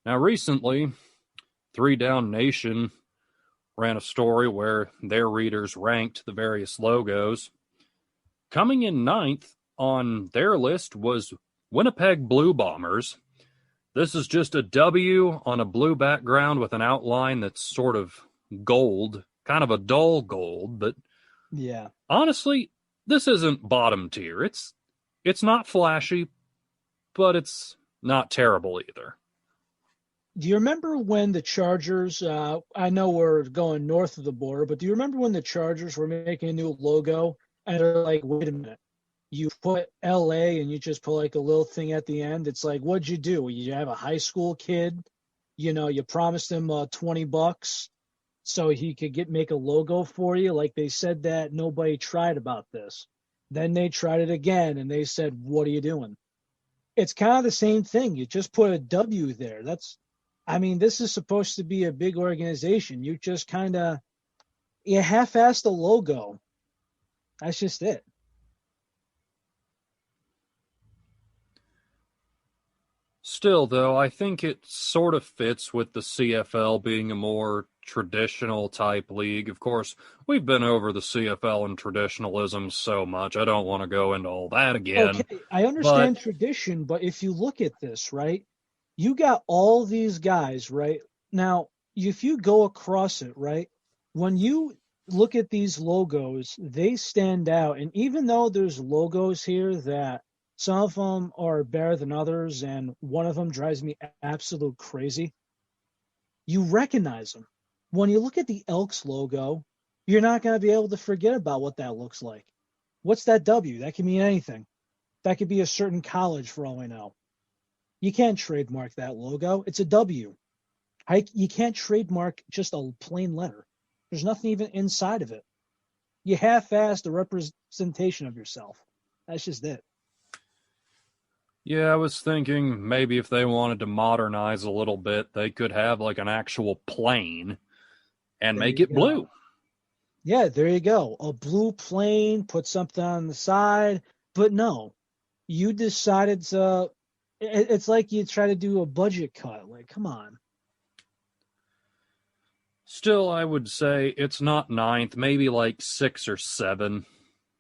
Now, recently, Three Down Nation ran a story where their readers ranked the various logos. Coming in ninth on their list was Winnipeg Blue Bombers. This is just a W on a blue background with an outline that's sort of gold, kind of a dull gold, but Yeah. honestly, this isn't bottom tier. It's not flashy, but it's not terrible either. Do you remember when the Chargers, I know we're going north of the border, but do you remember when the Chargers were making a new logo and they're like, wait a minute, you put LA and you just put like a little thing at the end? It's like, what'd you do? You have a high school kid, you promised him $20 so he could make a logo for you. Like they said that nobody tried about this. Then they tried it again and they said, what are you doing? It's kind of the same thing. You just put a W there. This is supposed to be a big organization. You just you half-assed the logo. That's just it. Still, though, I think it sort of fits with the CFL being a more traditional type league. Of course, we've been over the CFL and traditionalism so much. I don't want to go into all that again. Okay, I But understand tradition, but if you look at this, right, you got all these guys, right? Now, if you go across it, right, when you look at these logos, they stand out. And even though there's logos here that some of them are better than others, and one of them drives me absolute crazy, you recognize them. When you look at the Elks logo, you're not going to be able to forget about what that looks like. What's that W? That can mean anything. That could be a certain college for all I know. You can't trademark that logo. It's a W. You can't trademark just a plain letter. There's nothing even inside of it. You half-assed the representation of yourself. That's just it. yeah, I was thinking maybe if they wanted to modernize a little bit, they could have like an actual plane and There make you it blue. go. Yeah, there you go. A blue plane, put something on the side. But no, you decided to. It's like you try to do a budget cut. Like, come on. Still, I would say it's not ninth, maybe like six or seven,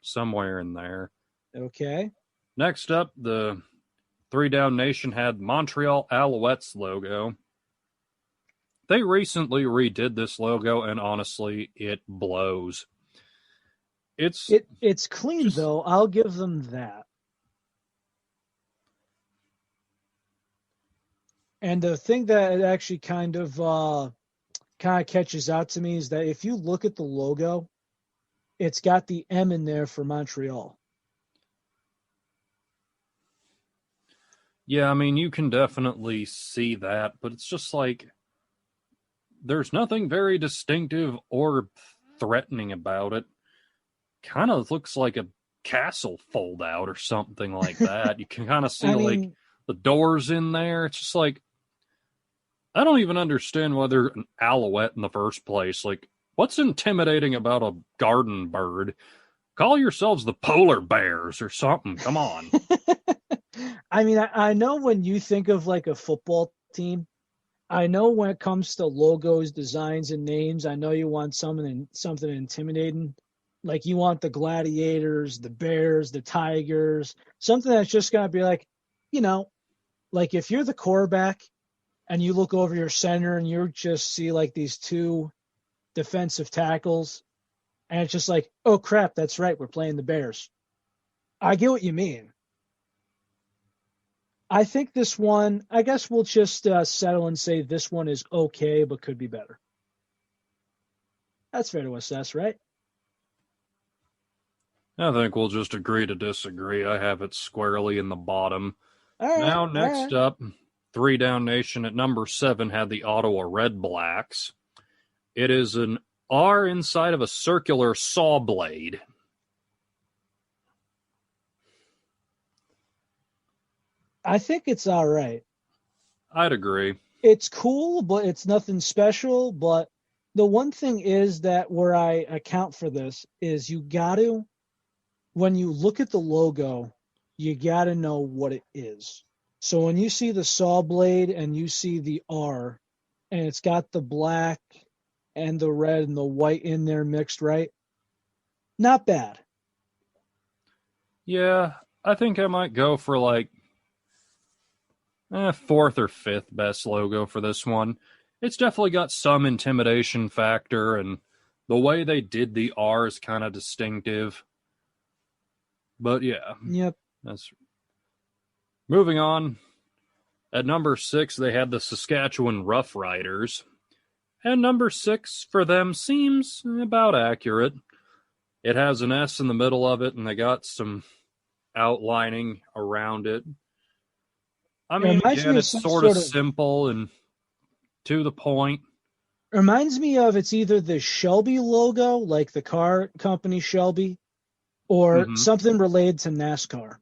somewhere in there. Okay. Next up, the Three Down Nation had Montreal Alouettes logo. They recently redid this logo, and honestly, it blows. It's It's clean just, though. I'll give them that. And the thing that it actually kind of catches out to me is that if you look at the logo, it's got the M in there for Montreal. yeah, I mean, you can definitely see that, but it's just like there's nothing very distinctive or threatening about it. Kind of looks like a castle fold out or something like that. You can kind of see I like mean, the doors in there. It's just like I don't even understand why they're an alouette in the first place. Like, what's intimidating about a garden bird? Call yourselves the polar bears or something. Come on. I know when you think of like a football team, I know when it comes to logos, designs, and names, I know you want something intimidating. Like you want the gladiators, the bears, the tigers, something that's just gonna be like, you know, like if you're the quarterback and you look over your center and you just see like these two defensive tackles, and it's just like, oh crap, that's right, we're playing the Bears. I get what you mean. I think this one, I guess we'll just settle and say this one is okay, but could be better. That's fair to assess, right? I think we'll just agree to disagree. I have it squarely in the bottom. All right, Now, all next right. up, Three Down Nation at number 7 had the Ottawa Red Blacks. It is an R inside of a circular saw blade. I think it's all right. I'd agree. It's cool, but it's nothing special. But the one thing is that where I account for this is you got to, when you look at the logo, you got to know what it is. So when you see the saw blade and you see the R, and it's got the black and the red and the white in there mixed, right? Not bad. Yeah, I think I might go for like fourth or fifth best logo for this one. It's definitely got some intimidation factor, and the way they did the R is kind of distinctive. But yeah, Yep. that's moving on. At number 6, they had the Saskatchewan Roughriders. And number 6 for them seems about accurate. It has an S in the middle of it, and they got some outlining around it. I It mean, reminds again, me of it's some sort of sort of simple and to the point. reminds me of it's either the Shelby logo, like the car company Shelby, or Mm-hmm. something related to NASCAR.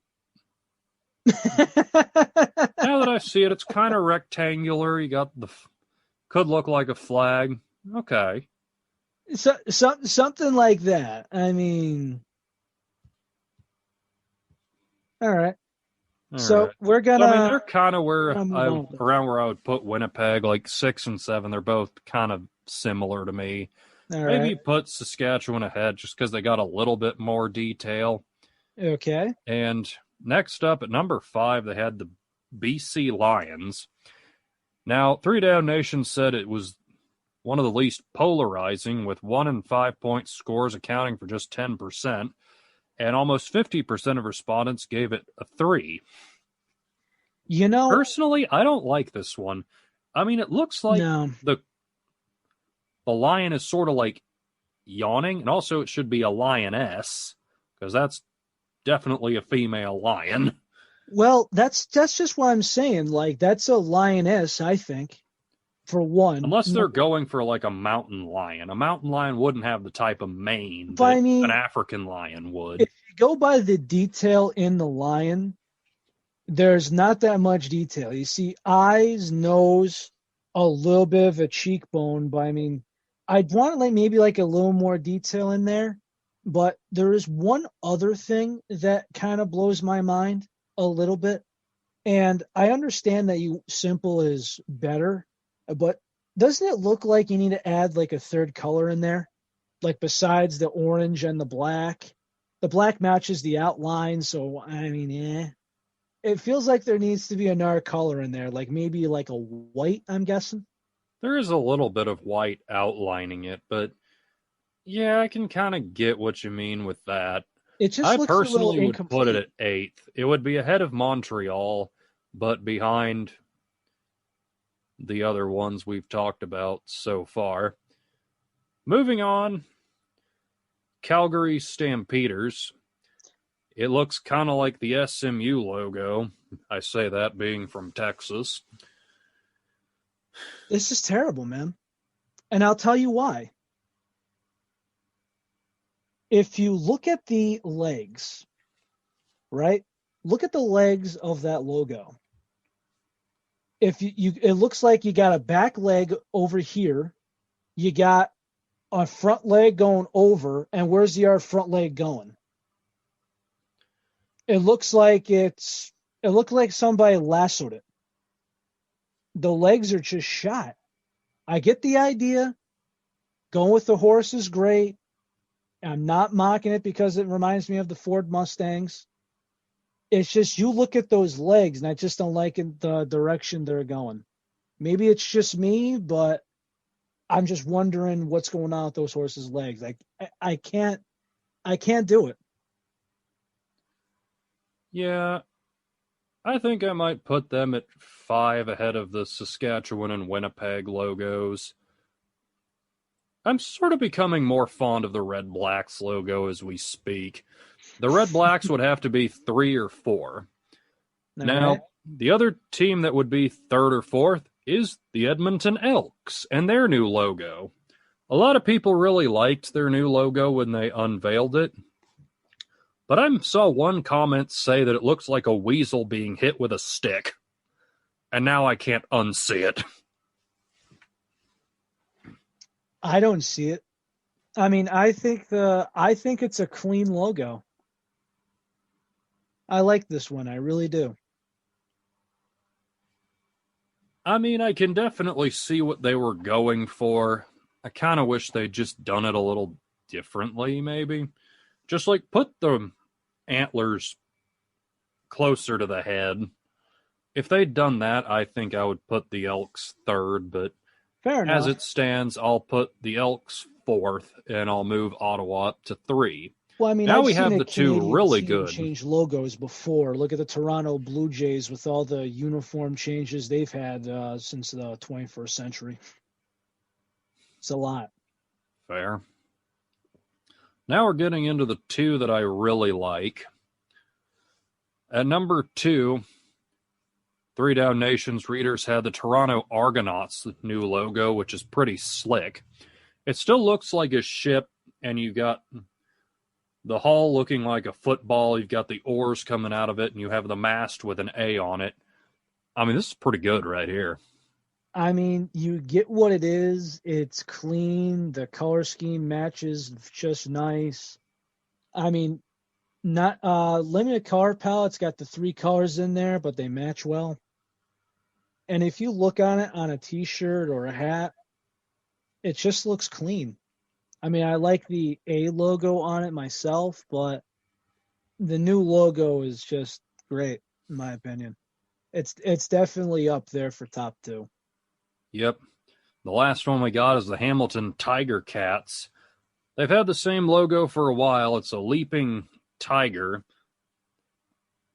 Now that I see it, it's kind of rectangular. You got the could look like a flag. Okay, Something like that. I mean, all right. all So right. So I mean, they're kind of we're where gonna move I on with it. around where I would put Winnipeg, like 6 and 7. They're both kind of similar to me. All right. Maybe put Saskatchewan ahead just because they got a little bit more detail. Okay. And next up at number 5, they had the BC Lions. Now, Three Down Nation said it was one of the least polarizing, with 1 and 5 point scores accounting for just 10%, and almost 50% of respondents gave it a 3. You know, Personally, I don't like this one. I mean, it looks like no. the lion is sort of like yawning, and also it should be a lioness, because that's definitely a female lion. Well, that's just what I'm saying. Like that's a lioness, I think, for one. Unless they're going for like a mountain lion. A mountain lion wouldn't have the type of mane But that I an mean, African lion if would. you go by the detail in the lion, there's not that much detail. You see eyes, nose, a little bit of a cheekbone, but I mean, I'd want like maybe like a little more detail in there. But there is one other thing that kind of blows my mind a little bit. And I understand that you simple is better, but doesn't it look like you need to add like a third color in there? Like besides the orange and the black? The black matches the outline, so I mean, it feels like there needs to be another color in there, like maybe like a white, I'm guessing. There is a little bit of white outlining it, but yeah, I can kind of get what you mean with that. It just I looks a little personally would put it incomplete. at 8th. It would be ahead of Montreal, but behind the other ones we've talked about so far. Moving on, Calgary Stampeders. It looks kind of like the SMU logo. I say that being from Texas. This is terrible, man. And I'll tell you why. If you look at the legs, right? Look at the legs of that logo. If it looks like you got a back leg over here, you got a front leg going over, and where's the other front leg going? It looks like it looked like somebody lassoed it. The legs are just shot. I get the idea. Going with the horse is great. I'm not mocking it because it reminds me of the Ford Mustangs. It's just you look at those legs, and I just don't like the direction they're going. Maybe it's just me, but I'm just wondering what's going on with those horses' legs. Like I can't do it. Yeah, I think I might put them at 5 ahead of the Saskatchewan and Winnipeg logos. I'm sort of becoming more fond of the Red Blacks logo as we speak. The Red Blacks would have to be 3 or 4. All right. Now, the other team that would be third or fourth is the Edmonton Elks and their new logo. A lot of people really liked their new logo when they unveiled it, but I saw one comment say that it looks like a weasel being hit with a stick, and now I can't unsee it. I don't see it. I mean, I think it's a clean logo. I like this one. I really do. I mean, I can definitely see what they were going for. I kind of wish they'd just done it a little differently, maybe. Just like put the antlers closer to the head. If they'd done that, I think I would put the Elks third, but Fair as enough. it stands, I'll put the Elks fourth and I'll move Ottawa up to three. Well, I mean, Now I've we seen have a the two Canadian really team good. change logos before. Look at the Toronto Blue Jays with all the uniform changes they've had since the 21st century. It's a lot. Fair. Now we're getting into the two that I really like. At number two, Three Down Nations readers had the Toronto Argonauts new logo, which is pretty slick. It still looks like a ship, and you got the hull looking like a football. You've got the oars coming out of it, and you have the mast with an A on it. I mean, this is pretty good right here. I mean, you get what it is. It's clean. The color scheme matches just nice. I mean, not limited color palette's got the three colors in there, but they match well. And if you look on it on a t-shirt or a hat, it just looks clean. I mean, I like the A logo on it myself, but the new logo is just great in my opinion. It's definitely up there for top two. Yep. The last one we got is the Hamilton Tiger Cats. They've had the same logo for a while. It's a leaping tiger.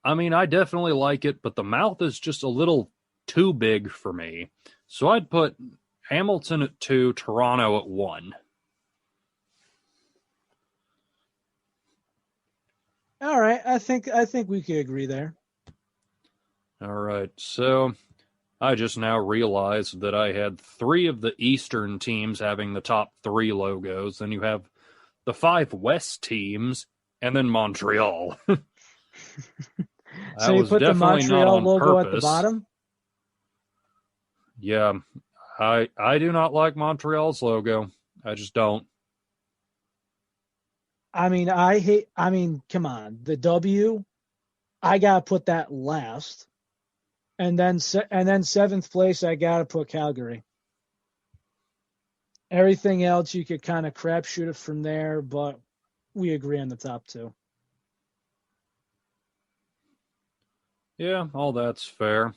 I mean, I definitely like it, but the mouth is just a little too big for me. So I'd put Hamilton at 2, Toronto at 1. All right, I think we could agree there. All right, so I just now realized that I had 3 of the Eastern teams having the top 3 logos. Then you have the 5 West teams, and then Montreal. So That you was put the definitely not Montreal on logo at the purpose. bottom? Yeah, I do not like Montreal's logo. I just don't. I mean, come on. The W, I got to put that last. And then seventh place, I got to put Calgary. Everything else, you could kind of crapshoot it from there, but we agree on the top two. Yeah, all that's fair.